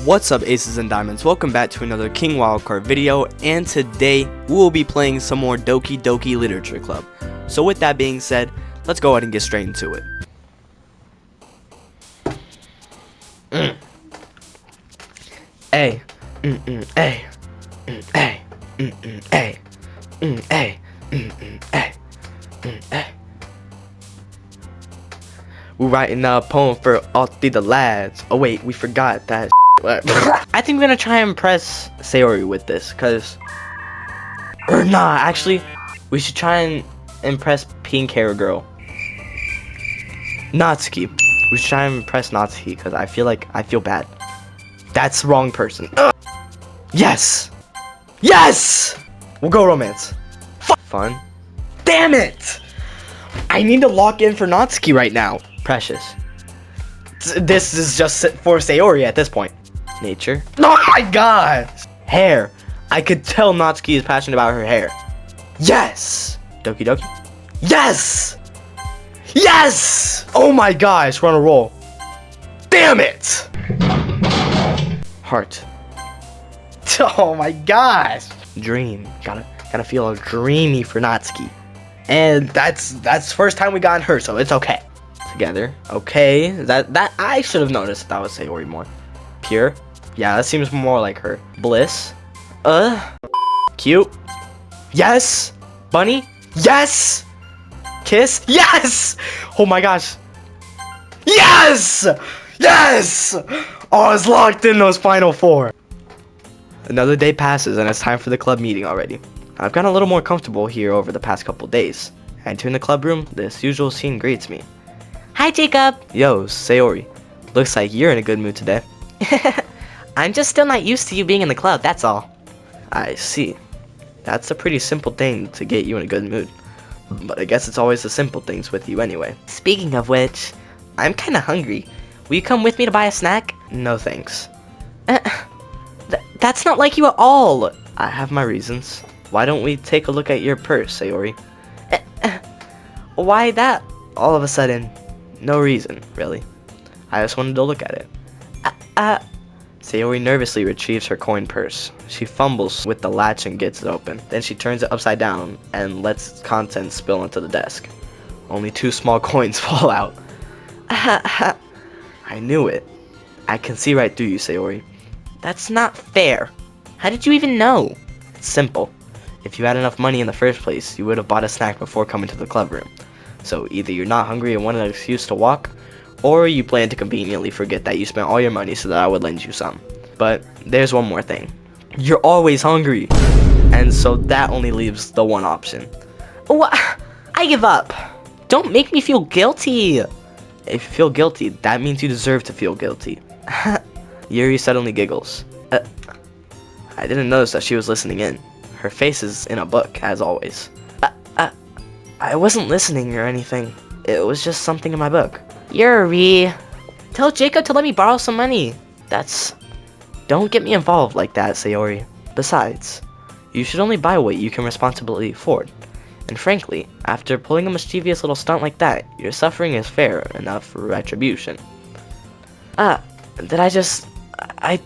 What's up, aces and diamonds? Welcome back to another King Wildcard video, and today we will be playing some more Doki Doki Literature Club. So with that being said, let's go ahead and get straight into it. A, A, A, A, A, A. We're writing a poem for all the lads. Oh wait, we forgot that. I think we're gonna try and impress Sayori with this, or nah, actually, we should try and impress Pink Hair Girl. Natsuki. We should try and impress Natsuki, because I feel bad. That's the wrong person. Yes! Yes! We'll go romance. Fun. Damn it! I need to lock in for Natsuki right now. Precious. This is just for Sayori at this point. Nature. Oh my god! Hair. I could tell Natsuki is passionate about her hair. Yes! Doki Doki. Yes! Yes! Oh my gosh, we're on a roll. Damn it! Heart. Oh my gosh! Dream. Gotta feel dreamy for Natsuki. And that's first time we got her, so it's okay. Together. Okay. That I should have noticed that was Sayori more. Pure. Yeah, that seems more like her. Bliss. Cute. Yes. Bunny. Yes. Kiss. Yes. Oh my gosh. Yes. Yes. Oh, it's locked in those final four. Another day passes and it's time for the club meeting already. I've gotten a little more comfortable here over the past couple days. I enter in the club room, this usual scene greets me. Hi, Jacob. Yo, Sayori. Looks like you're in a good mood today. I'm just still not used to you being in the club, that's all. I see. That's a pretty simple thing to get you in a good mood. But I guess it's always the simple things with you anyway. Speaking of which, I'm kinda hungry. Will you come with me to buy a snack? No thanks. That's not like you at all. I have my reasons. Why don't we take a look at your purse, Sayori? Why that? All of a sudden, no reason, really. I just wanted to look at it. Sayori nervously retrieves her coin purse. She fumbles with the latch and gets it open. Then she turns it upside down and lets its contents spill onto the desk. Only 2 small coins fall out. I knew it. I can see right through you, Sayori. That's not fair. How did you even know? It's simple. If you had enough money in the first place, you would have bought a snack before coming to the club room. So either you're not hungry and want an excuse to walk, or you plan to conveniently forget that you spent all your money so that I would lend you some. But there's one more thing. You're always hungry. And so that only leaves the one option. What? I give up. Don't make me feel guilty. If you feel guilty, that means you deserve to feel guilty. Yuri suddenly giggles. I didn't notice that she was listening in. Her face is in a book, as always. I wasn't listening or anything. It was just something in my book. Yuri, tell Jacob to let me borrow some money. Don't get me involved like that, Sayori. Besides, you should only buy what you can responsibly afford. And frankly, after pulling a mischievous little stunt like that, your suffering is fair enough for retribution. I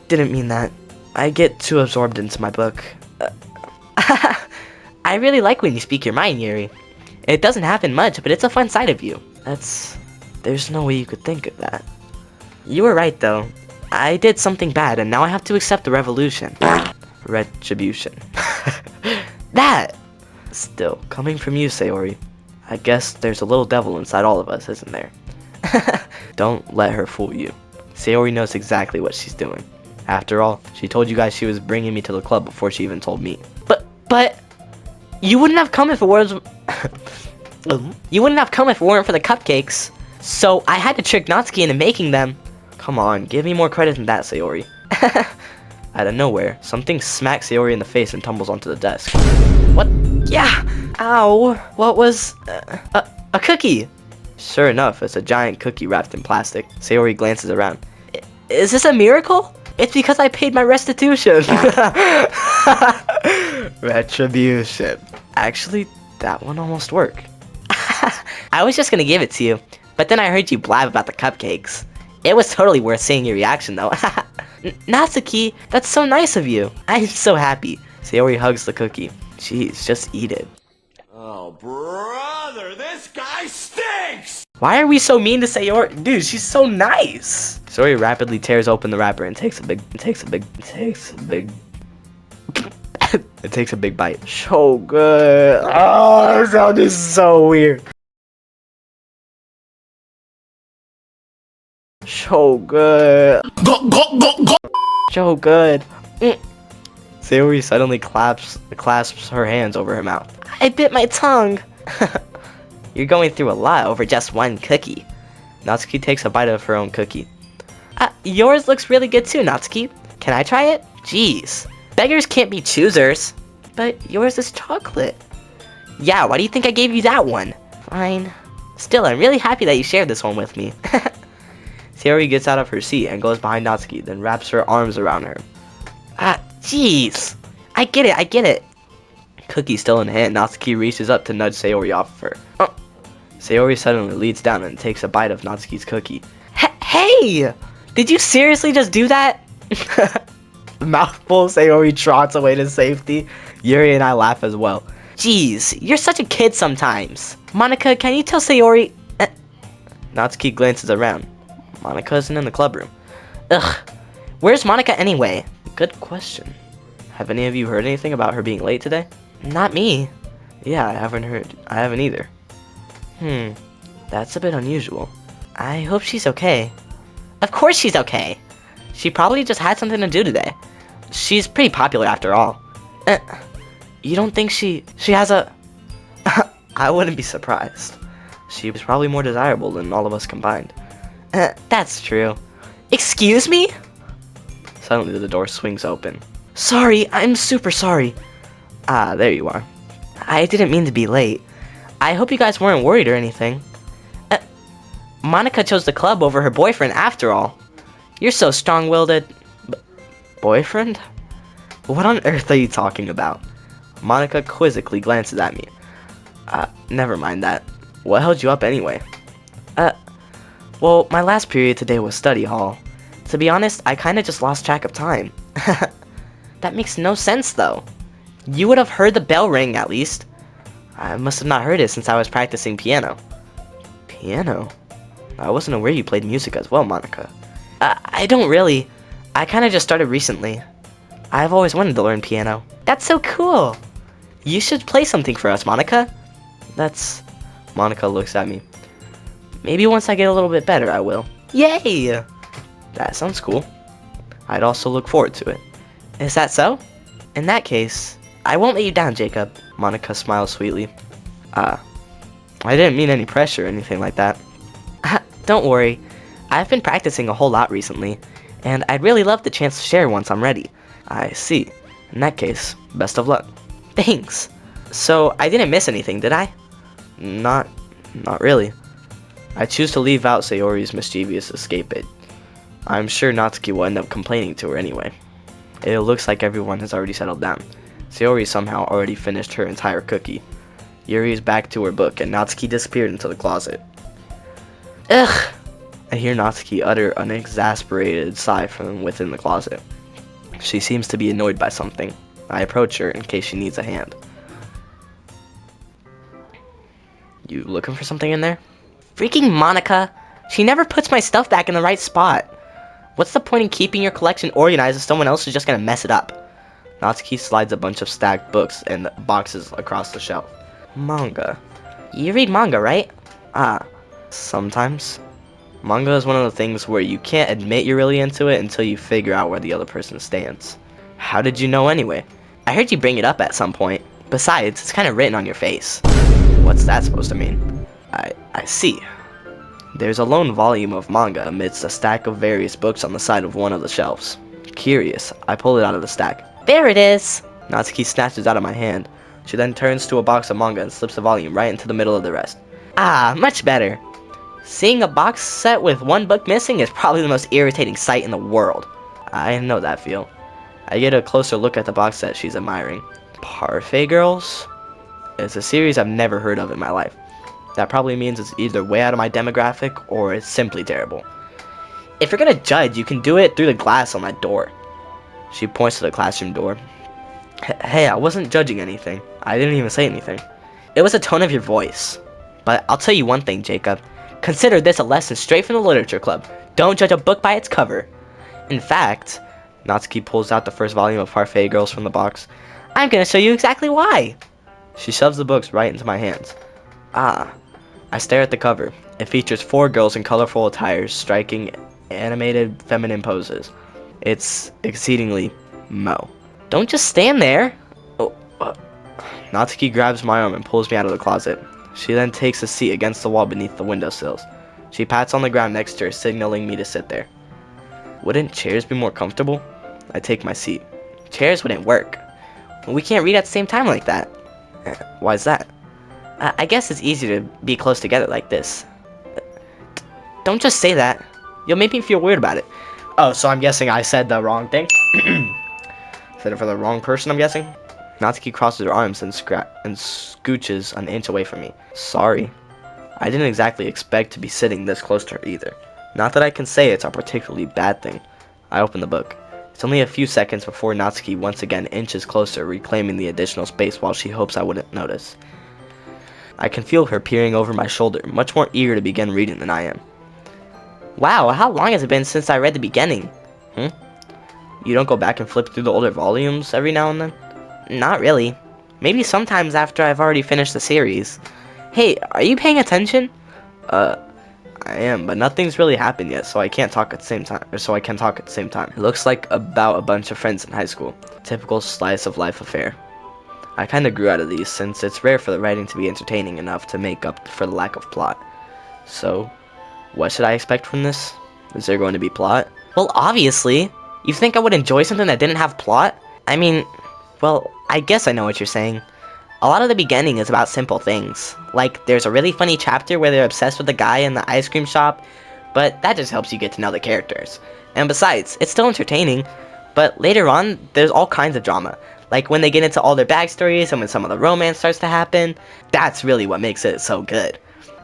didn't mean that. I get too absorbed into my book. I really like when you speak your mind, Yuri. It doesn't happen much, but it's a fun side of you. There's no way you could think of that. You were right, though. I did something bad, and now I have to accept the revolution. Retribution. That! Still, coming from you, Sayori, I guess there's a little devil inside all of us, isn't there? Don't let her fool you. Sayori knows exactly what she's doing. After all, she told you guys she was bringing me to the club before she even told me. But you wouldn't have come if it was... You wouldn't have come if it weren't for the cupcakes. So I had to trick Natsuki into making them. Come on, give me more credit than that, Sayori. Out of nowhere, something smacks Sayori in the face and tumbles onto the desk. What? Yeah! Ow! What was... a cookie! Sure enough, it's a giant cookie wrapped in plastic. Sayori glances around. Is this a miracle? It's because I paid my restitution. Retribution. Actually, that one almost worked. I was just gonna give it to you, but then I heard you blab about the cupcakes. It was totally worth seeing your reaction, though. Natsuki, that's so nice of you. I'm so happy. Sayori hugs the cookie. Jeez, just eat it. Oh, brother, this guy stinks! Why are we so mean to Sayori? Dude, she's so nice. Sayori rapidly tears open the wrapper and takes a big it takes a big bite. So good. Oh, this sound is so weird. So good. So good. Sayori suddenly clasps her hands over her mouth. I bit my tongue. You're going through a lot over just one cookie. Natsuki takes a bite of her own cookie. Yours looks really good too, Natsuki. Can I try it? Jeez. Beggars can't be choosers. But yours is chocolate. Yeah, why do you think I gave you that one? Fine. Still, I'm really happy that you shared this one with me. Sayori gets out of her seat and goes behind Natsuki, then wraps her arms around her. Jeez. I get it. Cookie still in hand, Natsuki reaches up to nudge Sayori off of her. Sayori suddenly leans down and takes a bite of Natsuki's cookie. Hey! Did you seriously just do that? Mouthful, Sayori trots away to safety. Yuri and I laugh as well. Jeez, you're such a kid sometimes. Monica, can you tell Sayori... Natsuki glances around. Monica isn't in the club room. Ugh, where's Monica anyway? Good question. Have any of you heard anything about her being late today? Not me. Yeah, I haven't either. That's a bit unusual. I hope she's okay. Of course she's okay. She probably just had something to do today. She's pretty popular after all. You don't think she has a... I wouldn't be surprised. She was probably more desirable than all of us combined. That's true. Excuse me? Suddenly the door swings open. Sorry, I'm super sorry. There you are. I didn't mean to be late. I hope you guys weren't worried or anything. Monica chose the club over her boyfriend after all. You're so strong-willed. Boyfriend? What on earth are you talking about? Monica quizzically glances at me. Never mind that. What held you up anyway? Well, my last period today was study hall. To be honest, I kinda just lost track of time. That makes no sense though. You would have heard the bell ring at least. I must have not heard it since I was practicing piano. Piano? I wasn't aware you played music as well, Monica. I don't really. I kinda just started recently. I've always wanted to learn piano. That's so cool! You should play something for us, Monica. Monica looks at me. Maybe once I get a little bit better, I will. Yay! That sounds cool. I'd also look forward to it. Is that so? In that case, I won't let you down, Jacob. Monica smiles sweetly. I didn't mean any pressure or anything like that. Don't worry. I've been practicing a whole lot recently, and I'd really love the chance to share once I'm ready. I see. In that case, best of luck. Thanks. So, I didn't miss anything, did I? Not really. I choose to leave out Sayori's mischievous escapade. I'm sure Natsuki will end up complaining to her anyway. It looks like everyone has already settled down. Sayori somehow already finished her entire cookie. Yuri is back to her book, and Natsuki disappeared into the closet. Ugh! I hear Natsuki utter an exasperated sigh from within the closet. She seems to be annoyed by something. I approach her in case she needs a hand. You looking for something in there? Freaking Monica! She never puts my stuff back in the right spot. What's the point in keeping your collection organized if someone else is just gonna mess it up? Natsuki slides a bunch of stacked books and boxes across the shelf. Manga. You read manga, right? Sometimes. Manga is one of the things where you can't admit you're really into it until you figure out where the other person stands. How did you know anyway? I heard you bring it up at some point. Besides, it's kind of written on your face. What's that supposed to mean? I see. There's a lone volume of manga amidst a stack of various books on the side of one of the shelves. Curious, I pull it out of the stack. There it is! Natsuki snatches out of my hand. She then turns to a box of manga and slips the volume right into the middle of the rest. Much better. Seeing a box set with one book missing is probably the most irritating sight in the world. I know that feel. I get a closer look at the box set she's admiring. Parfait Girls? It's a series I've never heard of in my life. That probably means it's either way out of my demographic or it's simply terrible. If you're gonna judge, you can do it through the glass on that door. She points to the classroom door. Hey, I wasn't judging anything. I didn't even say anything. It was the tone of your voice. But I'll tell you one thing, Jacob. Consider this a lesson straight from the literature club. Don't judge a book by its cover. In fact, Natsuki pulls out the first volume of Parfait Girls from the box. I'm gonna show you exactly why. She shoves the books right into my hands. Ah. I stare at the cover. It features 4 girls in colorful attires, striking animated feminine poses. It's exceedingly Mo. Don't just stand there. Oh, Natsuki grabs my arm and pulls me out of the closet. She then takes a seat against the wall beneath the windowsills. She pats on the ground next to her, signaling me to sit there. Wouldn't chairs be more comfortable? I take my seat. Chairs wouldn't work. We can't read at the same time like that. Why's that? I guess it's easier to be close together like this. Don't just say that. You'll make me feel weird about it. Oh, so I'm guessing I said the wrong thing? Said it for the wrong person, I'm guessing? Natsuki crosses her arms and scooches an inch away from me. Sorry. I didn't exactly expect to be sitting this close to her either. Not that I can say it's a particularly bad thing. I open the book. It's only a few seconds before Natsuki once again inches closer, reclaiming the additional space while she hopes I wouldn't notice. I can feel her peering over my shoulder, much more eager to begin reading than I am. Wow, how long has it been since I read the beginning? You don't go back and flip through the older volumes every now and then? Not really. Maybe sometimes after I've already finished the series. Hey, are you paying attention? I am, but nothing's really happened yet, so I can't talk at the same time. It looks like about a bunch of friends in high school. Typical slice of life affair. I kinda grew out of these, since it's rare for the writing to be entertaining enough to make up for the lack of plot. So, what should I expect from this? Is there going to be plot? Well, obviously. You think I would enjoy something that didn't have plot? I mean, well, I guess I know what you're saying. A lot of the beginning is about simple things. Like, there's a really funny chapter where they're obsessed with the guy in the ice cream shop, but that just helps you get to know the characters. And besides, it's still entertaining, but later on, there's all kinds of drama. Like when they get into all their backstories and when some of the romance starts to happen, that's really what makes it so good.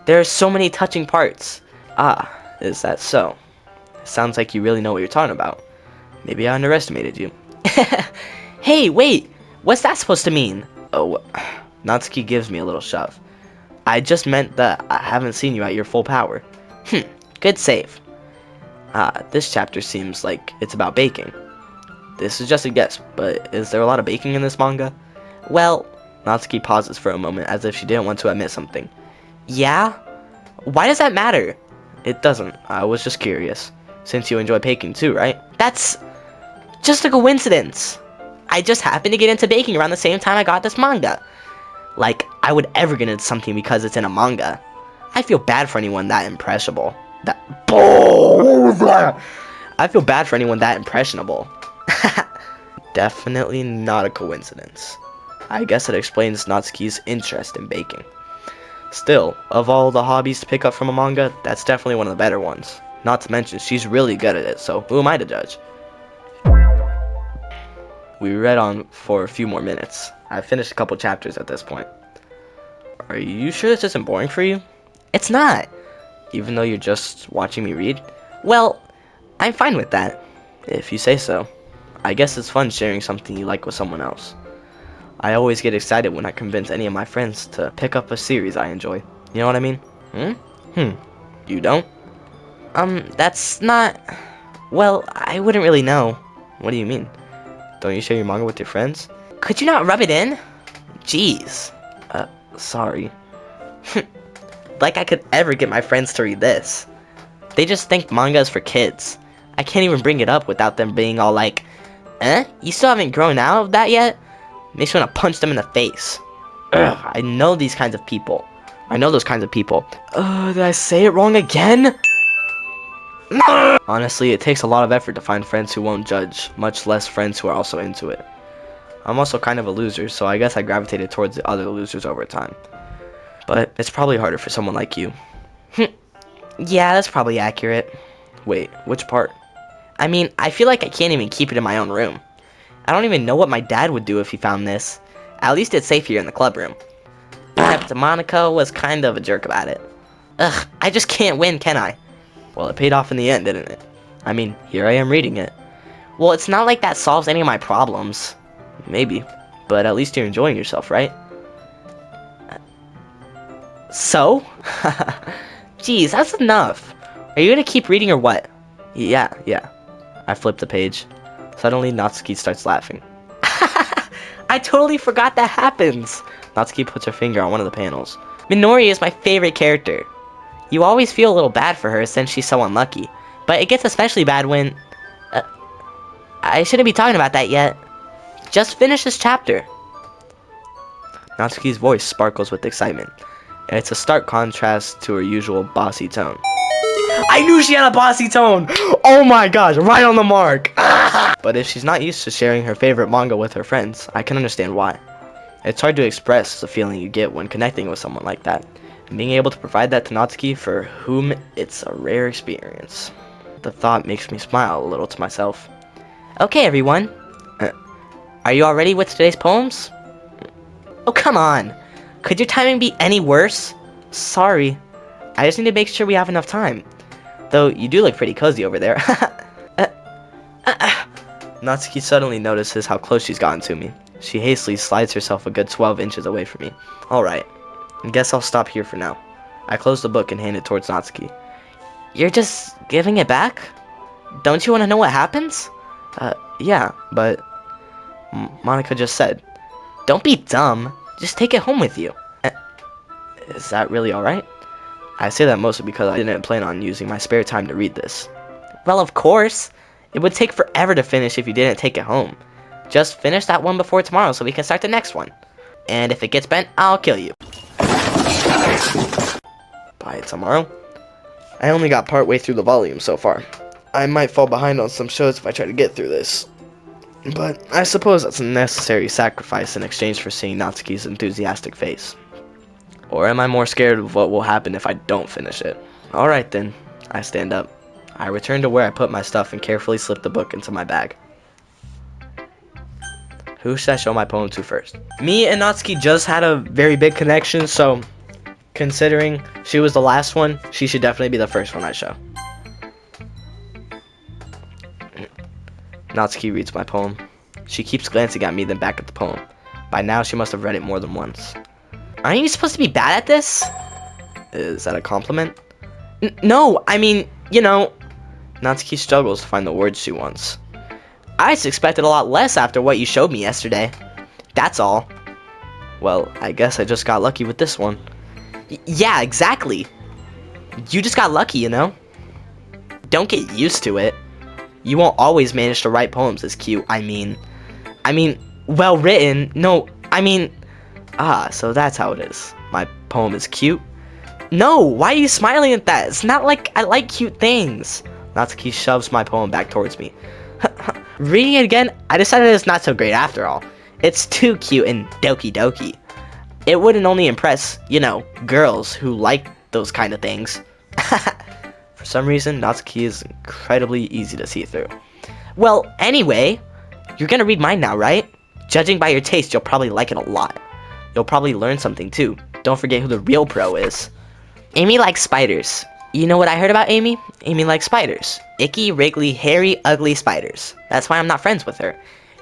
There are so many touching parts. Ah, is that so? Sounds like you really know what you're talking about. Maybe I underestimated you. Hey, wait! What's that supposed to mean? Oh, Natsuki gives me a little shove. I just meant that I haven't seen you at your full power. Good save. This chapter seems like it's about baking. This is just a guess, but is there a lot of baking in this manga? Well, Natsuki pauses for a moment as if she didn't want to admit something. Yeah? Why does that matter? It doesn't. I was just curious. Since you enjoy baking too, right? That's just a coincidence. I just happened to get into baking around the same time I got this manga. Like, I would ever get into something because it's in a manga. I feel bad for anyone that impressionable. I feel bad for anyone that impressionable. Definitely not a coincidence. I guess it explains Natsuki's interest in baking. Still, of all the hobbies to pick up from a manga, that's definitely one of the better ones. Not to mention, she's really good at it, so who am I to judge? We read on for a few more minutes. I've finished a couple chapters at this point. Are you sure this isn't boring for you? It's not. Even though you're just watching me read? Well, I'm fine with that. If you say so. I guess it's fun sharing something you like with someone else. I always get excited when I convince any of my friends to pick up a series I enjoy. You know what I mean? You don't? That's not... Well, I wouldn't really know. What do you mean? Don't you share your manga with your friends? Could you not rub it in? Jeez. Sorry. Like I could ever get my friends to read this. They just think manga is for kids. I can't even bring it up without them being all like, you still haven't grown out of that yet? Makes me want to punch them in the face. Ugh, I know these kinds of people. I know those kinds of people. Did I say it wrong again? Honestly, it takes a lot of effort to find friends who won't judge, much less friends who are also into it. I'm also kind of a loser, so I guess I gravitated towards the other losers over time. But it's probably harder for someone like you. Yeah, that's probably accurate. Wait, which part? I mean, I feel like I can't even keep it in my own room. I don't even know what my dad would do if he found this. At least it's safe here in the club room. Except Monica was kind of a jerk about it. Ugh, I just can't win, can I? Well, it paid off in the end, didn't it? I mean, here I am reading it. Well, it's not like that solves any of my problems. Maybe. But at least you're enjoying yourself, right? So? Jeez, that's enough. Are you gonna keep reading or what? Yeah. I flipped the page. Suddenly, Natsuki starts laughing. I totally forgot that happens. Natsuki puts her finger on one of the panels. Minori is my favorite character. You always feel a little bad for her since she's so unlucky. But it gets especially bad when... I shouldn't be talking about that yet. Just finish this chapter. Natsuki's voice sparkles with excitement. And it's a stark contrast to her usual bossy tone. I knew she had a bossy tone! Oh my gosh, right on the mark! But if she's not used to sharing her favorite manga with her friends, I can understand why. It's hard to express the feeling you get when connecting with someone like that. And being able to provide that to Natsuki, for whom it's a rare experience. The thought makes me smile a little to myself. Okay, everyone. Are you all ready with today's poems? Oh, come on. Could your timing be any worse? Sorry. I just need to make sure we have enough time. Though, you do look pretty cozy over there. Natsuki suddenly notices how close she's gotten to me. She hastily slides herself a good 12 inches away from me. Alright. Guess I'll stop here for now. I close the book and hand it towards Natsuki. You're just giving it back? Don't you want to know what happens? Yeah, but... Monica just said. Don't be dumb. Just take it home with you. Is that really alright? I say that mostly because I didn't plan on using my spare time to read this. Well, of course. It would take forever to finish if you didn't take it home. Just finish that one before tomorrow so we can start the next one. And if it gets bent, I'll kill you. By tomorrow? I only got partway through the volume so far. I might fall behind on some shows if I try to get through this. But I suppose that's a necessary sacrifice in exchange for seeing Natsuki's enthusiastic face. Or am I more scared of what will happen if I don't finish it? Alright then, I stand up. I return to where I put my stuff and carefully slip the book into my bag. Who should I show my poem to first? Me and Natsuki just had a very big connection, so considering she was the last one, she should definitely be the first one I show. Natsuki reads my poem. She keeps glancing at me, then back at the poem. By now, she must have read it more than once. Aren't you supposed to be bad at this? Is that a compliment? No, I mean, you know... Natsuki struggles to find the words she wants. I expected a lot less after what you showed me yesterday. That's all. Well, I guess I just got lucky with this one. Yeah, exactly. You just got lucky, you know? Don't get used to it. You won't always manage to write poems as cute, I mean, well written. No, so that's how it is. My poem is cute? No, why are you smiling at that? It's not like I like cute things. Natsuki shoves my poem back towards me. Reading it again, I decided it's not so great after all. It's too cute and Doki Doki. It wouldn't only impress, you know, girls who like those kind of things. For some reason, Natsuki is incredibly easy to see through. Well, anyway, you're gonna read mine now, right? Judging by your taste, you'll probably like it a lot. You'll probably learn something too. Don't forget who the real pro is. Amy likes spiders. You know what I heard about Amy? Amy likes spiders. Icky, wriggly, hairy, ugly spiders. That's why I'm not friends with her.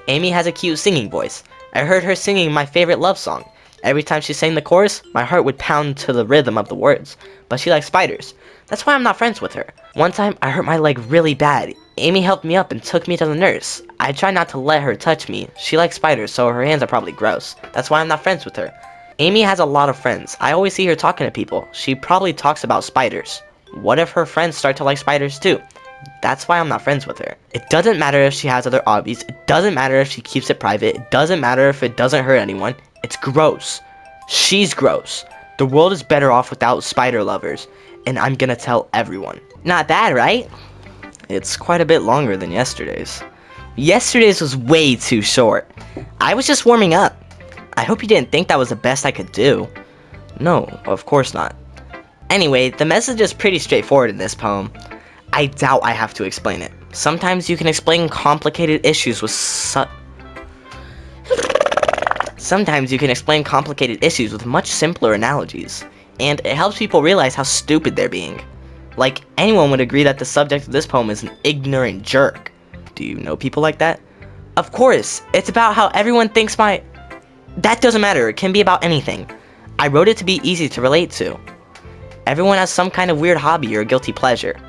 Amy has a cute singing voice. I heard her singing my favorite love song. Every time she sang the chorus, my heart would pound to the rhythm of the words. But she likes spiders. That's why I'm not friends with her. One time, I hurt my leg really bad. Amy helped me up and took me to the nurse. I try not to let her touch me. She likes spiders, so her hands are probably gross. That's why I'm not friends with her. Amy has a lot of friends. I always see her talking to people. She probably talks about spiders. What if her friends start to like spiders too? That's why I'm not friends with her. It doesn't matter if she has other hobbies. It doesn't matter if she keeps it private. It doesn't matter if it doesn't hurt anyone. It's gross. She's gross. The world is better off without spider lovers. And I'm gonna tell everyone. Not bad, right? It's quite a bit longer than yesterday's. Yesterday's was way too short. I was just warming up. I hope you didn't think that was the best I could do. No, of course not. Anyway, the message is pretty straightforward in this poem. I doubt I have to explain it. Sometimes you can explain complicated issues with much simpler analogies. And it helps people realize how stupid they're being. Like, anyone would agree that the subject of this poem is an ignorant jerk. Do you know people like that? Of course, it's about how everyone thinks my... That doesn't matter, it can be about anything. I wrote it to be easy to relate to. Everyone has some kind of weird hobby or guilty pleasure.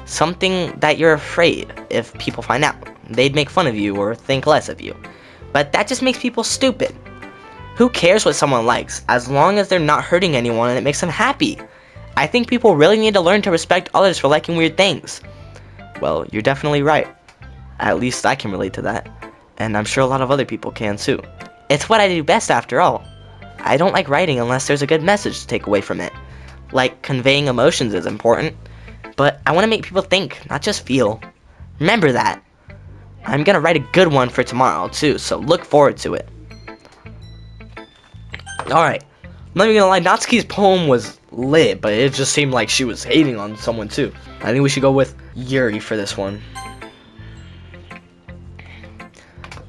Something that you're afraid if people find out. They'd make fun of you or think less of you. But that just makes people stupid. Who cares what someone likes, as long as they're not hurting anyone and it makes them happy? I think people really need to learn to respect others for liking weird things. Well, you're definitely right. At least I can relate to that. And I'm sure a lot of other people can too. It's what I do best after all. I don't like writing unless there's a good message to take away from it. Like, conveying emotions is important. But I want to make people think, not just feel. Remember that. I'm gonna write a good one for tomorrow too, so look forward to it. Alright, I'm not even gonna lie, Natsuki's poem was lit, but it just seemed like she was hating on someone too. I think we should go with Yuri for this one.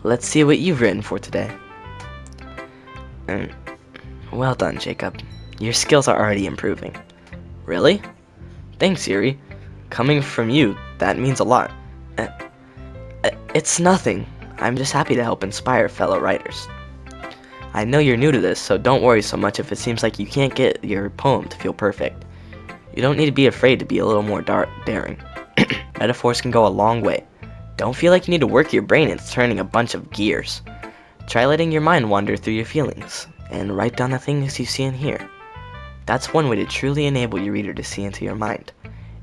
Let's see what you've written for today. Well done, Jacob. Your skills are already improving. Really? Thanks, Yuri. Coming from you, that means a lot. It's nothing. I'm just happy to help inspire fellow writers. I know you're new to this, so don't worry so much if it seems like you can't get your poem to feel perfect. You don't need to be afraid to be a little more daring. Metaphors can go a long way. Don't feel like you need to work your brain into turning a bunch of gears. Try letting your mind wander through your feelings, and write down the things you see and hear. That's one way to truly enable your reader to see into your mind.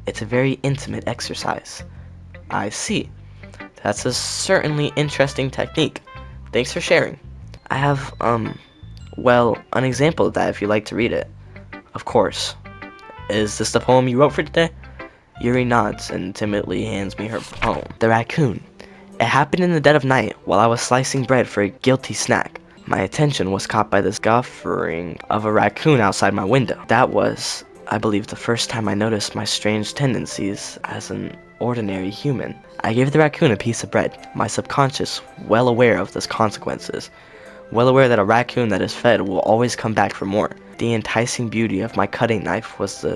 It's a very intimate exercise. I see. That's a certainly interesting technique. Thanks for sharing. I have, well, an example of that if you'd like to read it. Of course. Is this the poem you wrote for today? Yuri nods and timidly hands me her poem. The Raccoon. It happened in the dead of night while I was slicing bread for a guilty snack. My attention was caught by the scoffering of a raccoon outside my window. That was, I believe, the first time I noticed my strange tendencies as an ordinary human. I gave the raccoon a piece of bread, my subconscious well aware of the consequences, well aware that a raccoon that is fed will always come back for more. The enticing beauty of my cutting knife was the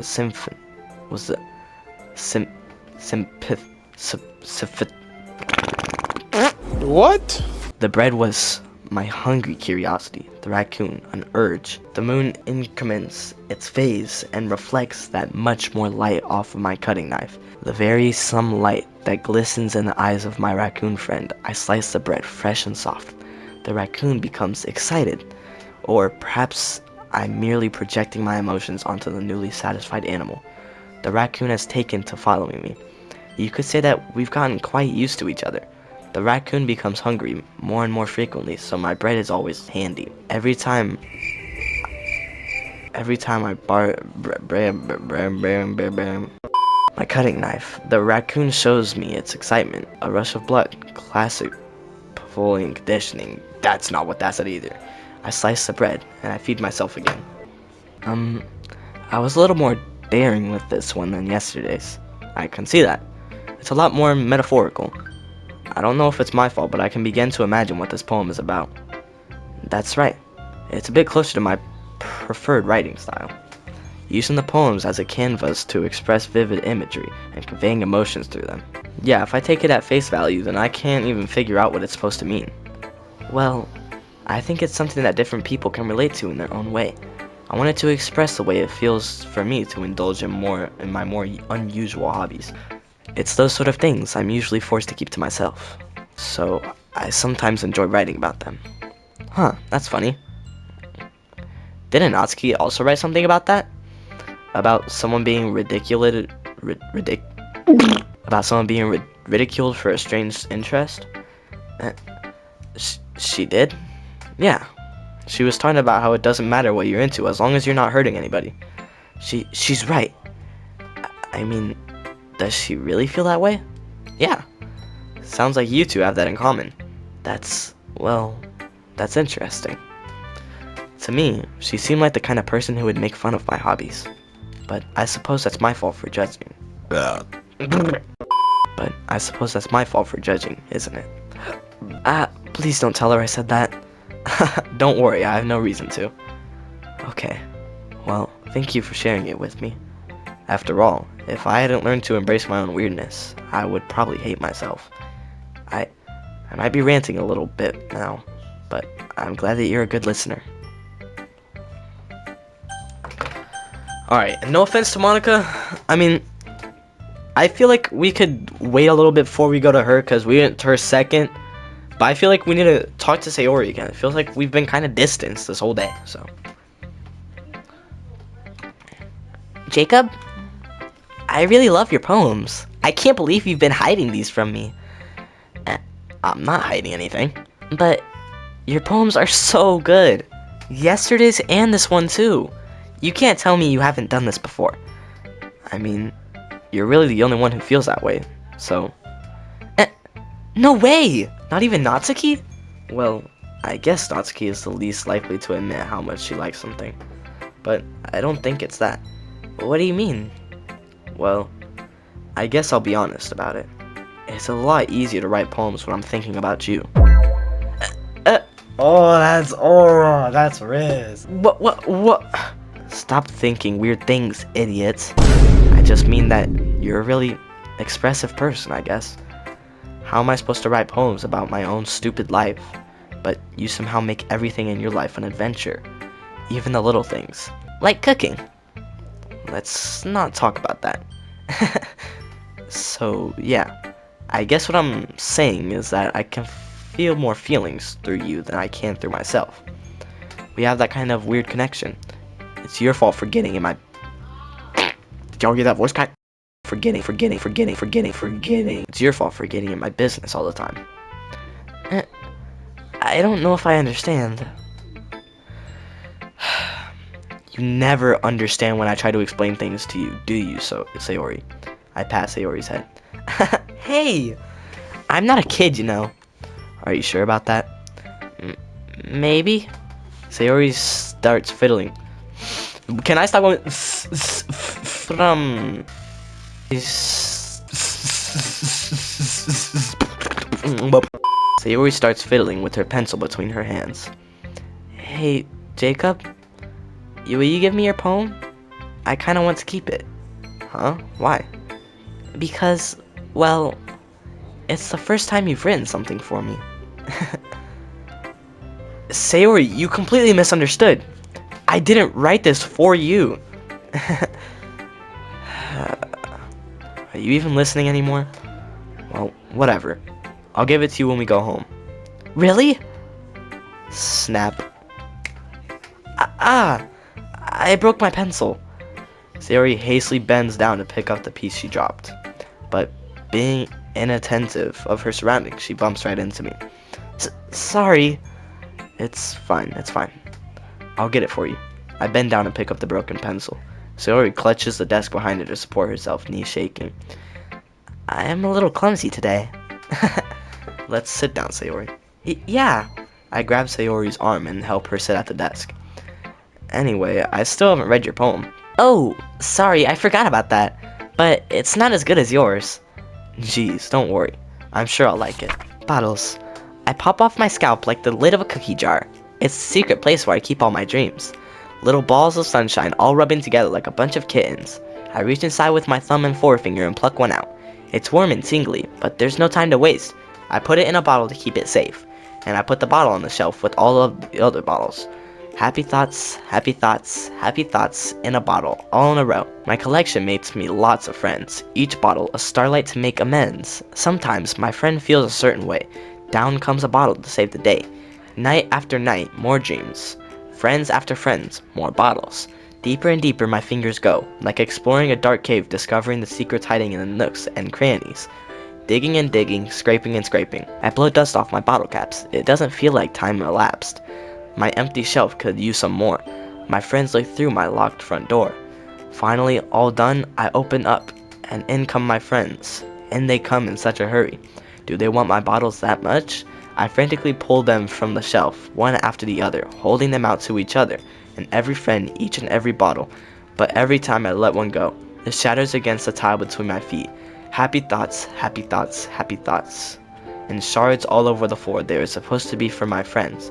What? The bread was my hungry curiosity, the raccoon an urge. The moon increments its phase and reflects that much more light off of my cutting knife. The very some light that glistens in the eyes of my raccoon friend. I slice the bread fresh and soft. The raccoon becomes excited, or perhaps I'm merely projecting my emotions onto the newly satisfied animal. The raccoon has taken to following me. You could say that we've gotten quite used to each other. The raccoon becomes hungry more and more frequently, so my bread is always handy. Every time I my cutting knife, the raccoon shows me its excitement. A rush of blood. Classic Pavlovian conditioning. That's not what that said either. I slice the bread, and I feed myself again. I was a little more daring with this one than yesterday's. I can see that. It's a lot more metaphorical. I don't know if it's my fault, but I can begin to imagine what this poem is about. That's right. It's a bit closer to my preferred writing style. Using the poems as a canvas to express vivid imagery and conveying emotions through them. Yeah, if I take it at face value, then I can't even figure out what it's supposed to mean. Well, I think it's something that different people can relate to in their own way. I wanted to express the way it feels for me to indulge in my more unusual hobbies. It's those sort of things I'm usually forced to keep to myself. So, I sometimes enjoy writing about them. Huh, that's funny. Didn't Natsuki also write something about that? About someone being ridiculed for a strange interest? She did? Yeah. She was talking about how it doesn't matter what you're into as long as you're not hurting anybody. She's right. I mean, does she really feel that way? Yeah. Sounds like you two have that in common. That's interesting. To me, she seemed like the kind of person who would make fun of my hobbies. But I suppose that's my fault for judging. Isn't it? Please don't tell her I said that. Don't worry, I have no reason to. Okay. Well, thank you for sharing it with me. After all, if I hadn't learned to embrace my own weirdness, I would probably hate myself. I might be ranting a little bit now, but I'm glad that you're a good listener. Alright, no offense to Monica. I mean, I feel like we could wait a little bit before we go to her, because we went to her second. But I feel like we need to talk to Sayori again. It feels like we've been kind of distanced this whole day, so. Jacob? I really love your poems. I can't believe you've been hiding these from me. I'm not hiding anything. But your poems are so good. Yesterday's and this one too. You can't tell me you haven't done this before. I mean, you're really the only one who feels that way, so... No way! Not even Natsuki? Well, I guess Natsuki is the least likely to admit how much she likes something. But I don't think it's that. What do you mean? Well, I guess I'll be honest about it. It's a lot easier to write poems when I'm thinking about you. Oh, that's Aura. That's Riz. What? Stop thinking weird things, idiots. I just mean that you're a really expressive person, I guess. How am I supposed to write poems about my own stupid life, but you somehow make everything in your life an adventure, even the little things, like cooking? Let's not talk about that. So, yeah, I guess what I'm saying is that I can feel more feelings through you than I can through myself. We have that kind of weird connection. It's your fault for getting in my... Did y'all hear that voice crack? Forgetting. It's your fault for getting in my business all the time. I don't know if I understand. You never understand when I try to explain things to you, do you, Sayori? I pat Sayori's head. Hey! I'm not a kid, you know. Are you sure about that? Maybe. Sayori starts fiddling. Can I stop going from... Sayori starts fiddling with her pencil between her hands. Hey, Jacob? Will you give me your poem? I kinda want to keep it. Huh? Why? Because, well, it's the first time you've written something for me. Sayori, you completely misunderstood. I didn't write this for you. Are you even listening anymore? Well, whatever. I'll give it to you when we go home. Really? Snap. I broke my pencil. Sayori hastily bends down to pick up the piece she dropped. But being inattentive of her surroundings, she bumps right into me. Sorry. It's fine. I'll get it for you. I bend down and pick up the broken pencil. Sayori clutches the desk behind her to support herself, knees shaking. I am a little clumsy today. Let's sit down, Sayori. Yeah. I grab Sayori's arm and help her sit at the desk. Anyway, I still haven't read your poem. Oh, sorry, I forgot about that. But it's not as good as yours. Jeez, don't worry. I'm sure I'll like it. Bottles. I pop off my scalp like the lid of a cookie jar. It's the secret place where I keep all my dreams. Little balls of sunshine all rubbing together like a bunch of kittens. I reach inside with my thumb and forefinger and pluck one out. It's warm and tingly, but there's no time to waste. I put it in a bottle to keep it safe. And I put the bottle on the shelf with all of the other bottles. Happy thoughts in a bottle, all in a row. My collection makes me lots of friends. Each bottle a starlight to make amends. Sometimes my friend feels a certain way. Down comes a bottle to save the day. Night after night, more dreams. Friends after friends, more bottles. Deeper and deeper my fingers go, like exploring a dark cave, discovering the secrets hiding in the nooks and crannies. Digging and digging, scraping and scraping. I blow dust off my bottle caps. It doesn't feel like time elapsed. My empty shelf could use some more. My friends look through my locked front door. Finally, all done, I open up, and in come my friends. In they come in such a hurry. Do they want my bottles that much? I frantically pull them from the shelf, one after the other, holding them out to each other, and every friend, each and every bottle. But every time I let one go, it shatters against the tile between my feet. Happy thoughts, and shards all over the floor. They are supposed to be for my friends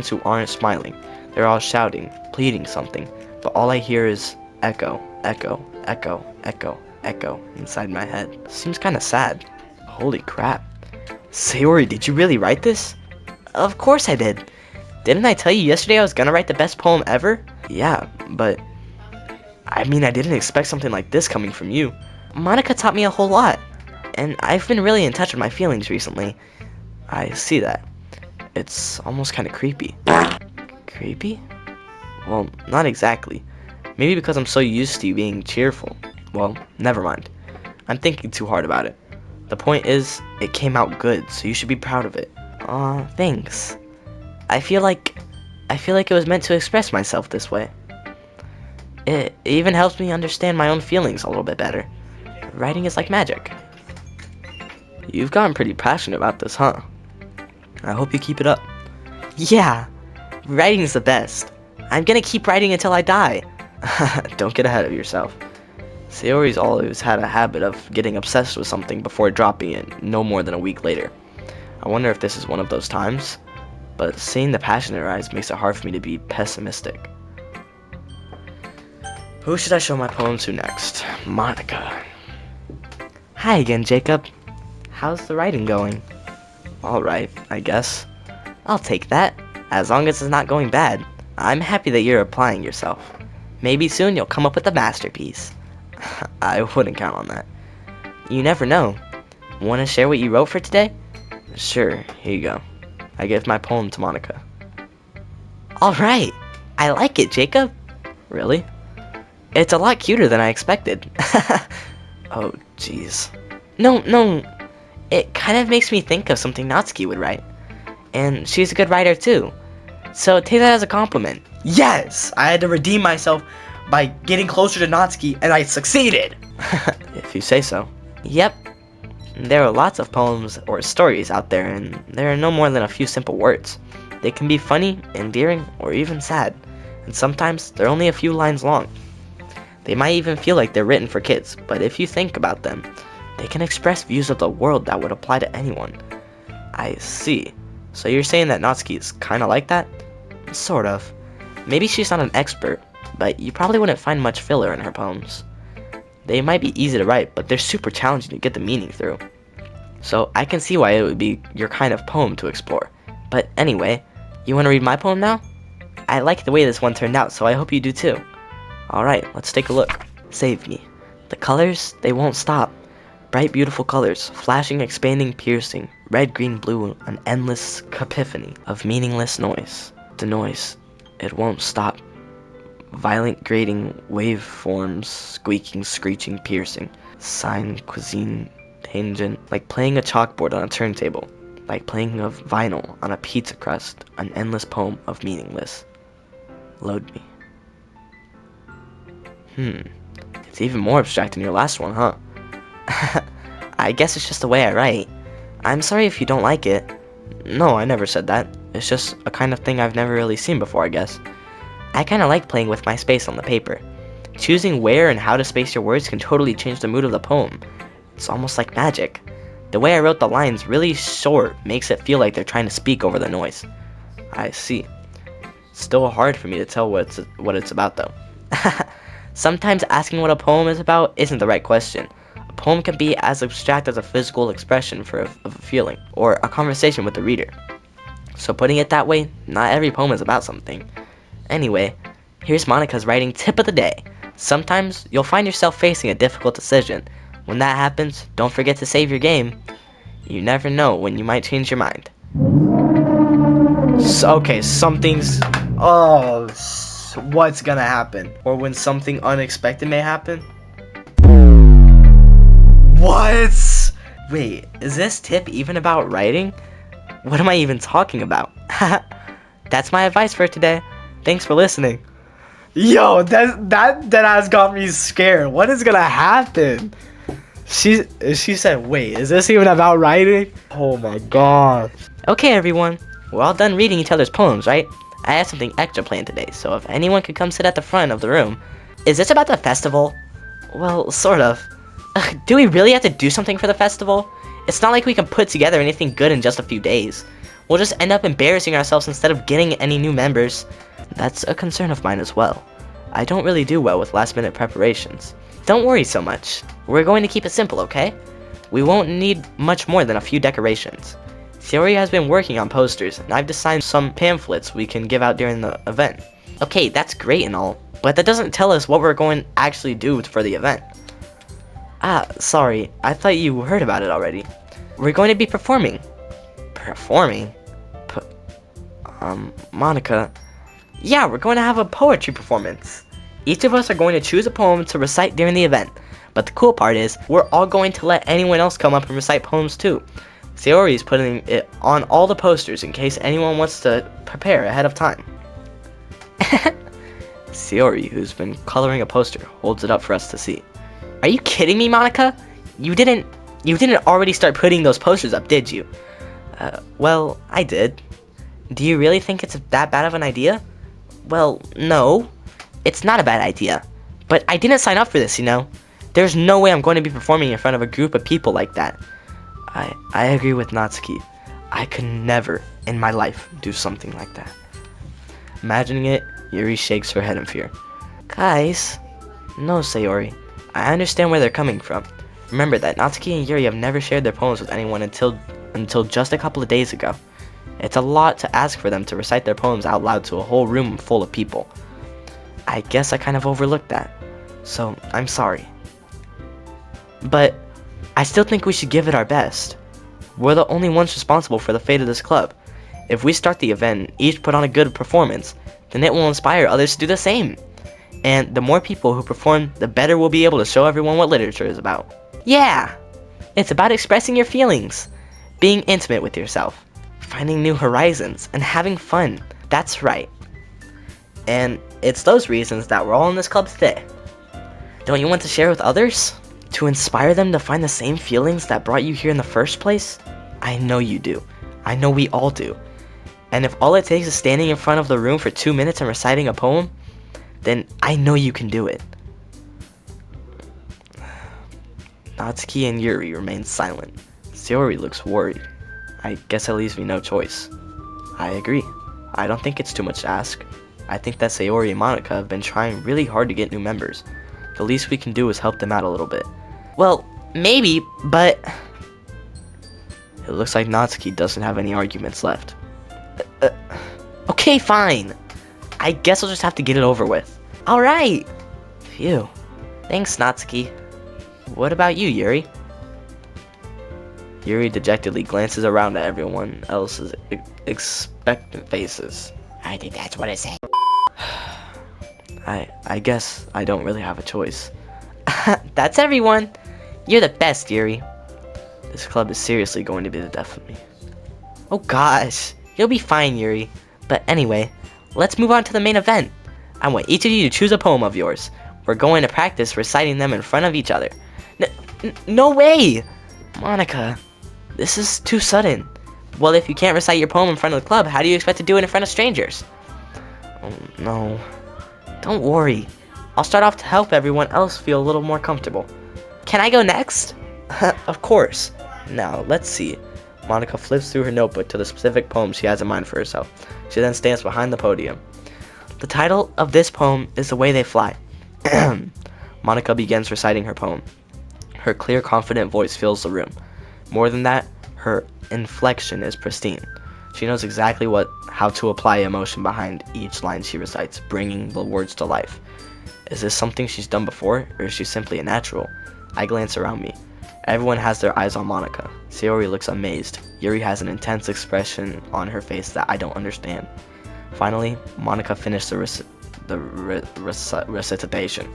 who aren't smiling. They're all shouting, pleading something, but all I hear is echo, echo, echo, echo, echo inside my head. Seems kind of sad. Holy crap. Sayori, did you really write this? Of course I did. Didn't I tell you yesterday I was gonna write the best poem ever? Yeah, but I mean, I didn't expect something like this coming from you. Monica taught me a whole lot, and I've been really in touch with my feelings recently. I see that. It's almost kind of creepy. Creepy? Well, not exactly. Maybe because I'm so used to you being cheerful. Well, never mind. I'm thinking too hard about it. The point is, it came out good, so you should be proud of it. Aw, thanks. I feel like it was meant to express myself this way. It even helps me understand my own feelings a little bit better. Writing is like magic. You've gotten pretty passionate about this, huh? I hope you keep it up. Yeah, writing's the best. I'm gonna keep writing until I die. Don't get ahead of yourself. Sayori's always had a habit of getting obsessed with something before dropping it no more than a week later. I wonder if this is one of those times, but seeing the passion in her eyes makes it hard for me to be pessimistic. Who should I show my poem to next? Monica. Hi again, Jacob. How's the writing going? Alright, I guess. I'll take that, as long as it's not going bad. I'm happy that you're applying yourself. Maybe soon you'll come up with a masterpiece. I wouldn't count on that. You never know. Want to share what you wrote for today? Sure, here you go. I give my poem to Monica. Alright, I like it, Jacob. Really? It's a lot cuter than I expected. Oh, jeez. No. It kind of makes me think of something Natsuki would write. And she's a good writer too. So take that as a compliment. Yes! I had to redeem myself by getting closer to Natsuki, and I succeeded! If you say so. Yep. There are lots of poems or stories out there, and there are no more than a few simple words. They can be funny, endearing, or even sad. And sometimes they're only a few lines long. They might even feel like they're written for kids, but if you think about them, they can express views of the world that would apply to anyone. I see. So you're saying that Natsuki is kinda like that? Sort of. Maybe she's not an expert, but you probably wouldn't find much filler in her poems. They might be easy to write, but they're super challenging to get the meaning through. So I can see why it would be your kind of poem to explore. But anyway, you want to read my poem now? I like the way this one turned out, so I hope you do too. Alright, let's take a look. Save me. The colors, they won't stop. Bright, beautiful colors, flashing, expanding, piercing. Red, green, blue, an endless cacophony of meaningless noise. The noise, it won't stop. Violent, grating, waveforms, squeaking, screeching, piercing. Sine, cuisine, tangent. Like playing a chalkboard on a turntable. Like playing a vinyl on a pizza crust. An endless poem of meaningless. Load me. It's even more abstract than your last one, huh? I guess it's just the way I write. I'm sorry if you don't like it. No, I never said that. It's just a kind of thing I've never really seen before, I guess. I kinda like playing with my space on the paper. Choosing where and how to space your words can totally change the mood of the poem. It's almost like magic. The way I wrote the lines really short makes it feel like they're trying to speak over the noise. I see. Still hard for me to tell what it's about though. Sometimes asking what a poem is about isn't the right question. A poem can be as abstract as a physical expression of a feeling, or a conversation with the reader. So putting it that way, not every poem is about something. Anyway, here's Monica's writing tip of the day. Sometimes you'll find yourself facing a difficult decision. When that happens, don't forget to save your game. You never know when you might change your mind. Okay, something's... Oh, what's gonna happen? Or when something unexpected may happen? What? Wait, is this tip even about writing? What am I even talking about? That's my advice for today. Thanks for listening. Yo, that has got me scared. What is gonna happen? She said, wait, is this even about writing? Oh my god. Okay, everyone. We're all done reading each other's poems, right? I have something extra planned today, so if anyone could come sit at the front of the room. Is this about the festival? Well, sort of. Do we really have to do something for the festival? It's not like we can put together anything good in just a few days. We'll just end up embarrassing ourselves instead of getting any new members. That's a concern of mine as well. I don't really do well with last-minute preparations. Don't worry so much. We're going to keep it simple, okay? We won't need much more than a few decorations. Sayori has been working on posters, and I've designed some pamphlets we can give out during the event. Okay, that's great and all, but that doesn't tell us what we're going to actually do for the event. Ah, sorry, I thought you heard about it already. We're going to be performing. Performing? Monica. Yeah, we're going to have a poetry performance. Each of us are going to choose a poem to recite during the event. But the cool part is, we're all going to let anyone else come up and recite poems too. Sayori is putting it on all the posters in case anyone wants to prepare ahead of time. Sayori, who's been coloring a poster, holds it up for us to see. Are you kidding me, Monica? You didn't already start putting those posters up, did you? Well, I did. Do you really think it's that bad of an idea? Well, no. It's not a bad idea. But I didn't sign up for this, you know? There's no way I'm going to be performing in front of a group of people like that. I agree with Natsuki. I could never in my life do something like that. Imagining it, Yuri shakes her head in fear. Guys, no, Sayori. I understand where they're coming from. Remember that Natsuki and Yuri have never shared their poems with anyone until just a couple of days ago. It's a lot to ask for them to recite their poems out loud to a whole room full of people. I guess I kind of overlooked that. So, I'm sorry. But I still think we should give it our best. We're the only ones responsible for the fate of this club. If we start the event and each put on a good performance, then it will inspire others to do the same. And the more people who perform, the better we'll be able to show everyone what literature is about. Yeah! It's about expressing your feelings, being intimate with yourself, finding new horizons, and having fun. That's right. And it's those reasons that we're all in this club today. Don't you want to share with others? To inspire them to find the same feelings that brought you here in the first place? I know you do. I know we all do. And if all it takes is standing in front of the room for 2 minutes and reciting a poem, then I know you can do it. Natsuki and Yuri remain silent. Sayori looks worried. I guess that leaves me no choice. I agree. I don't think it's too much to ask. I think that Sayori and Monica have been trying really hard to get new members. The least we can do is help them out a little bit. Well, maybe, but... It looks like Natsuki doesn't have any arguments left. Okay, fine. I guess I'll just have to get it over with. Alright. Phew. Thanks, Natsuki. What about you, Yuri? Yuri dejectedly glances around at everyone else's expectant faces. I think that's what I said. I guess I don't really have a choice. That's everyone. You're the best, Yuri. This club is seriously going to be the death of me. Oh gosh, you'll be fine, Yuri. But anyway, let's move on to the main event. I want each of you to choose a poem of yours. We're going to practice reciting them in front of each other. No way! Monica, this is too sudden. Well, if you can't recite your poem in front of the club, how do you expect to do it in front of strangers? Oh no. Don't worry. I'll start off to help everyone else feel a little more comfortable. Can I go next? Of course. Now, let's see. Monica flips through her notebook to the specific poem she has in mind for herself. She then stands behind the podium. The title of this poem is The Way They Fly. Monica begins reciting her poem. Her clear, confident voice fills the room. More than that, her inflection is pristine. She knows exactly how to apply emotion behind each line she recites, bringing the words to life. Is this something she's done before, or is she simply a natural? I glance around me. Everyone has their eyes on Monica. Sayori looks amazed. Yuri has an intense expression on her face that I don't understand. Finally, Monica finished the recitation.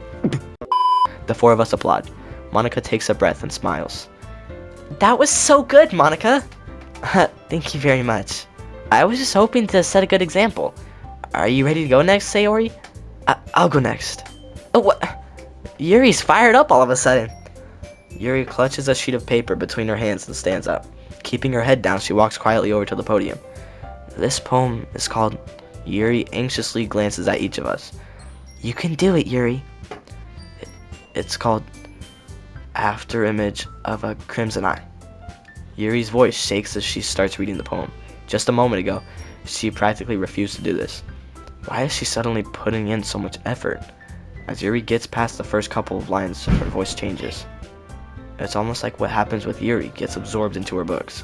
The four of us applaud. Monica takes a breath and smiles. That was so good, Monica! Thank you very much. I was just hoping to set a good example. Are you ready to go next, Sayori? I'll go next. Oh, what? Yuri's fired up all of a sudden. Yuri clutches a sheet of paper between her hands and stands up. Keeping her head down, she walks quietly over to the podium. This poem is called Yuri Anxiously Glances at Each of Us. You can do it, Yuri. It's called After Image of a Crimson Eye. Yuri's voice shakes as she starts reading the poem. Just a moment ago, she practically refused to do this. Why is she suddenly putting in so much effort? As Yuri gets past the first couple of lines, her voice changes. It's almost like what happens with Yuri gets absorbed into her books.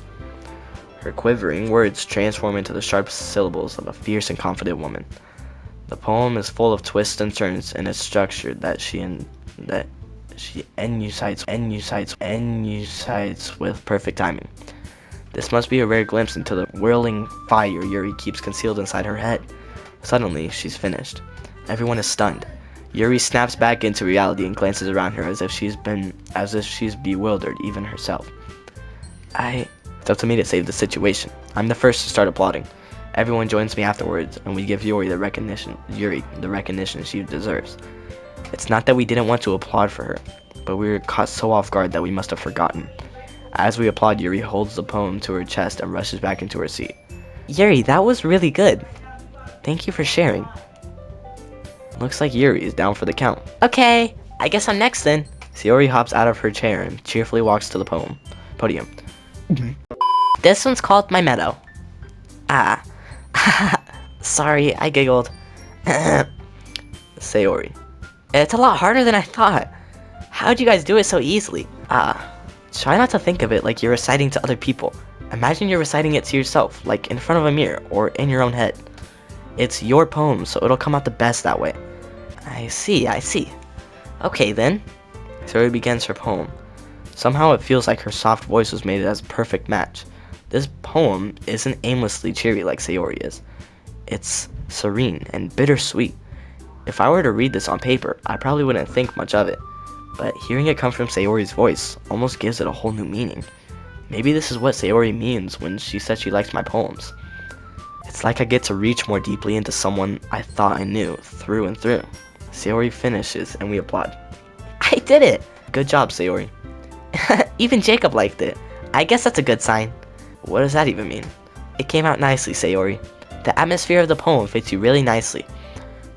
Her quivering words transform into the sharp syllables of a fierce and confident woman. The poem is full of twists and turns, and it's structured that she enunciates with perfect timing. This must be a rare glimpse into the whirling fire Yuri keeps concealed inside her head. Suddenly, she's finished. Everyone is stunned. Yuri snaps back into reality and glances around her as if she's bewildered even herself. It's up to me to save the situation. I'm the first to start applauding. Everyone joins me afterwards, and we give Yuri the recognition she deserves. It's not that we didn't want to applaud for her, but we were caught so off guard that we must have forgotten. As we applaud, Yuri holds the poem to her chest and rushes back into her seat. Yuri, that was really good. Thank you for sharing. Looks like Yuri is down for the count. Okay, I guess I'm next then. Sayori hops out of her chair and cheerfully walks to the podium. This one's called My Meadow. Sorry, I giggled. Sayori. It's a lot harder than I thought. How'd you guys do it so easily? Try not to think of it like you're reciting to other people. Imagine you're reciting it to yourself, like in front of a mirror or in your own head. It's your poem, so it'll come out the best that way. I see. Okay then. Sayori begins her poem. Somehow it feels like her soft voice was made as a perfect match. This poem isn't aimlessly cheery like Sayori is. It's serene and bittersweet. If I were to read this on paper, I probably wouldn't think much of it. But hearing it come from Sayori's voice almost gives it a whole new meaning. Maybe this is what Sayori means when she said she likes my poems. It's like I get to reach more deeply into someone I thought I knew through and through. Sayori finishes and we applaud. I did it! Good job, Sayori. Even Jacob liked it. I guess that's a good sign. What does that even mean? It came out nicely, Sayori. The atmosphere of the poem fits you really nicely.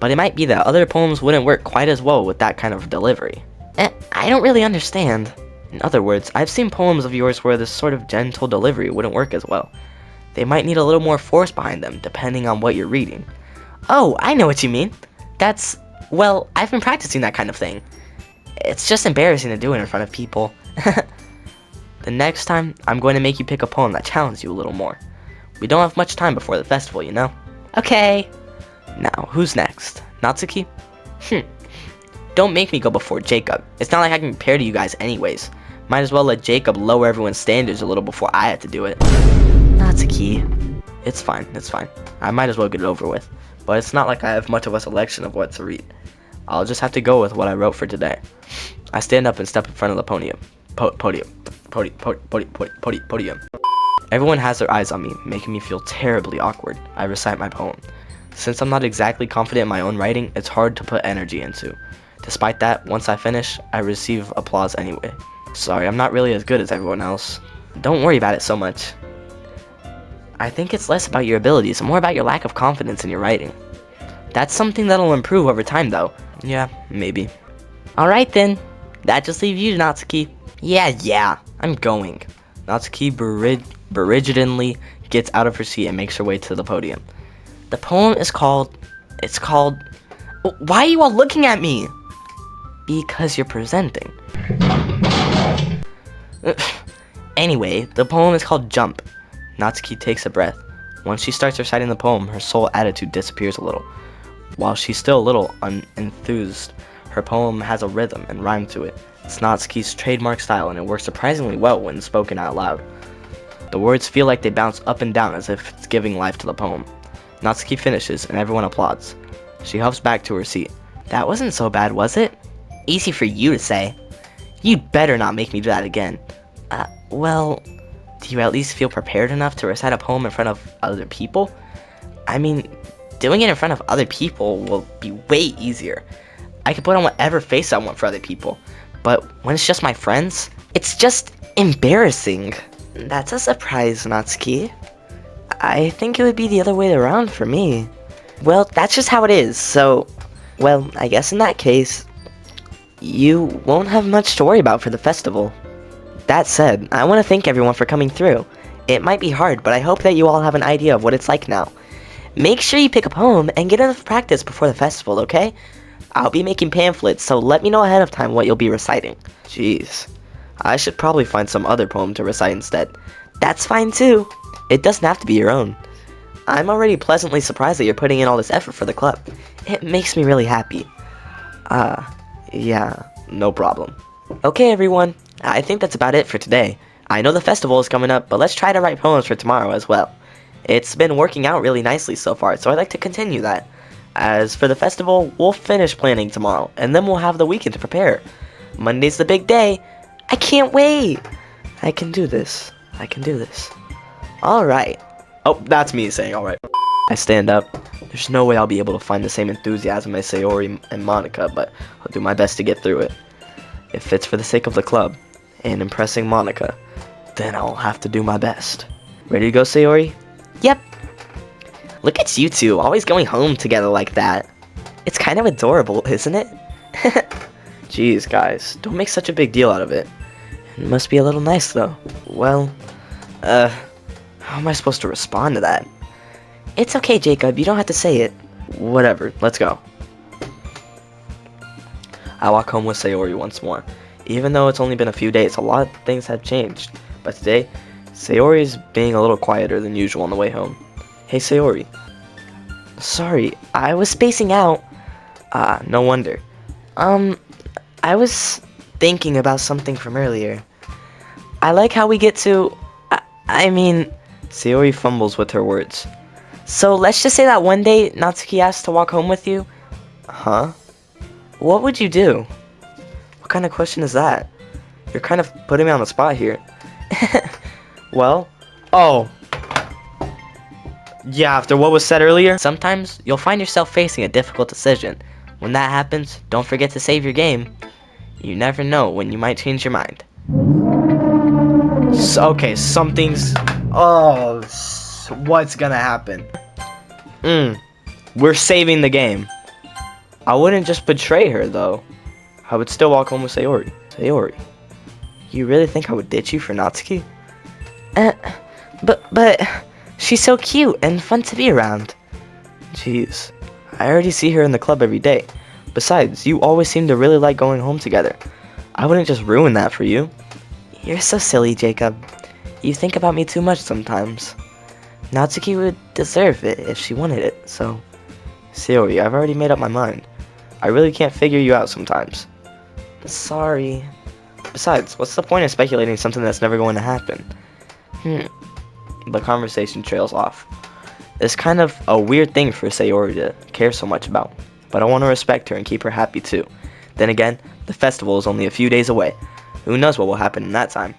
But it might be that other poems wouldn't work quite as well with that kind of delivery. I don't really understand. In other words, I've seen poems of yours where this sort of gentle delivery wouldn't work as well. They might need a little more force behind them, depending on what you're reading. Oh, I know what you mean. Well, I've been practicing that kind of thing. It's just embarrassing to do it in front of people. The next time, I'm going to make you pick a poem that challenges you a little more. We don't have much time before the festival, you know? Okay. Now, who's next? Natsuki? Don't make me go before Jacob. It's not like I can compare to you guys anyways. Might as well let Jacob lower everyone's standards a little before I have to do it. Natsuki. It's fine. I might as well get it over with. But it's not like I have much of a selection of what to read. I'll just have to go with what I wrote for today. I stand up and step in front of the podium. Podium. Everyone has their eyes on me, making me feel terribly awkward. I recite my poem. Since I'm not exactly confident in my own writing, it's hard to put energy into. Despite that, once I finish, I receive applause anyway. Sorry, I'm not really as good as everyone else. Don't worry about it so much. I think it's less about your abilities and more about your lack of confidence in your writing. That's something that'll improve over time though. Yeah, maybe. Alright then. That just leaves you, Natsuki. Yeah, I'm going. Natsuki begrudgingly gets out of her seat and makes her way to the podium. The poem is called... Why are you all looking at me? Because you're presenting. Anyway, the poem is called Jump. Natsuki takes a breath. Once she starts reciting the poem, her soul attitude disappears a little. While she's still a little unenthused, her poem has a rhythm and rhyme to it. It's Natsuki's trademark style, and it works surprisingly well when spoken out loud. The words feel like they bounce up and down as if it's giving life to the poem. Natsuki finishes, and everyone applauds. She huffs back to her seat. That wasn't so bad, was it? Easy for you to say. You'd better not make me do that again. Well, do you at least feel prepared enough to recite a poem in front of other people? I mean, doing it in front of other people will be way easier. I can put on whatever face I want for other people. But when it's just my friends, it's just embarrassing. That's a surprise, Natsuki. I think it would be the other way around for me. Well, that's just how it is, so... Well, I guess in that case, you won't have much to worry about for the festival. That said, I want to thank everyone for coming through. It might be hard, but I hope that you all have an idea of what it's like now. Make sure you pick a poem and get enough practice before the festival, okay? I'll be making pamphlets, so let me know ahead of time what you'll be reciting. Jeez. I should probably find some other poem to recite instead. That's fine too. It doesn't have to be your own. I'm already pleasantly surprised that you're putting in all this effort for the club. It makes me really happy. Yeah, no problem. Okay, everyone. I think that's about it for today. I know the festival is coming up, but let's try to write poems for tomorrow as well. It's been working out really nicely so far, so I'd like to continue that. As for the festival, we'll finish planning tomorrow, and then we'll have the weekend to prepare. Monday's the big day. I can't wait. I can do this. I can do this. Alright. Oh, that's me saying alright. I stand up. There's no way I'll be able to find the same enthusiasm as Sayori and Monica, but I'll do my best to get through it. If it's for the sake of the club and impressing Monica, then I'll have to do my best. Ready to go, Sayori? Yep. Look at you two, always going home together like that. It's kind of adorable, isn't it? Jeez, guys, don't make such a big deal out of it. It must be a little nice, though. Well, how am I supposed to respond to that? It's okay, Jacob, you don't have to say it. Whatever, let's go. I walk home with Sayori once more. Even though it's only been a few days, a lot of things have changed. But today, Sayori is being a little quieter than usual on the way home. Hey, Sayori. Sorry, I was spacing out. Ah, no wonder. I was thinking about something from earlier. I like how we get to... I mean... Sayori fumbles with her words. So let's just say that one day Natsuki asked to walk home with you. Huh? What would you do? What kind of question is that? You're kind of putting me on the spot here. Well, oh. Yeah, after what was said earlier? Sometimes you'll find yourself facing a difficult decision. When that happens, don't forget to save your game. You never know when you might change your mind. Okay, something's... Oh, what's gonna happen? We're saving the game. I wouldn't just betray her, though. I would still walk home with Sayori. Sayori, you really think I would ditch you for Natsuki? But she's so cute and fun to be around. Jeez, I already see her in the club every day. Besides, you always seem to really like going home together. I wouldn't just ruin that for you. You're so silly, Jacob. You think about me too much sometimes. Natsuki would deserve it if she wanted it, so... Sayori, I've already made up my mind. I really can't figure you out sometimes. Sorry. Besides, what's the point of speculating something that's never going to happen? The conversation trails off. It's kind of a weird thing for Sayori to care so much about, but I want to respect her and keep her happy too. Then again, the festival is only a few days away. Who knows what will happen in that time?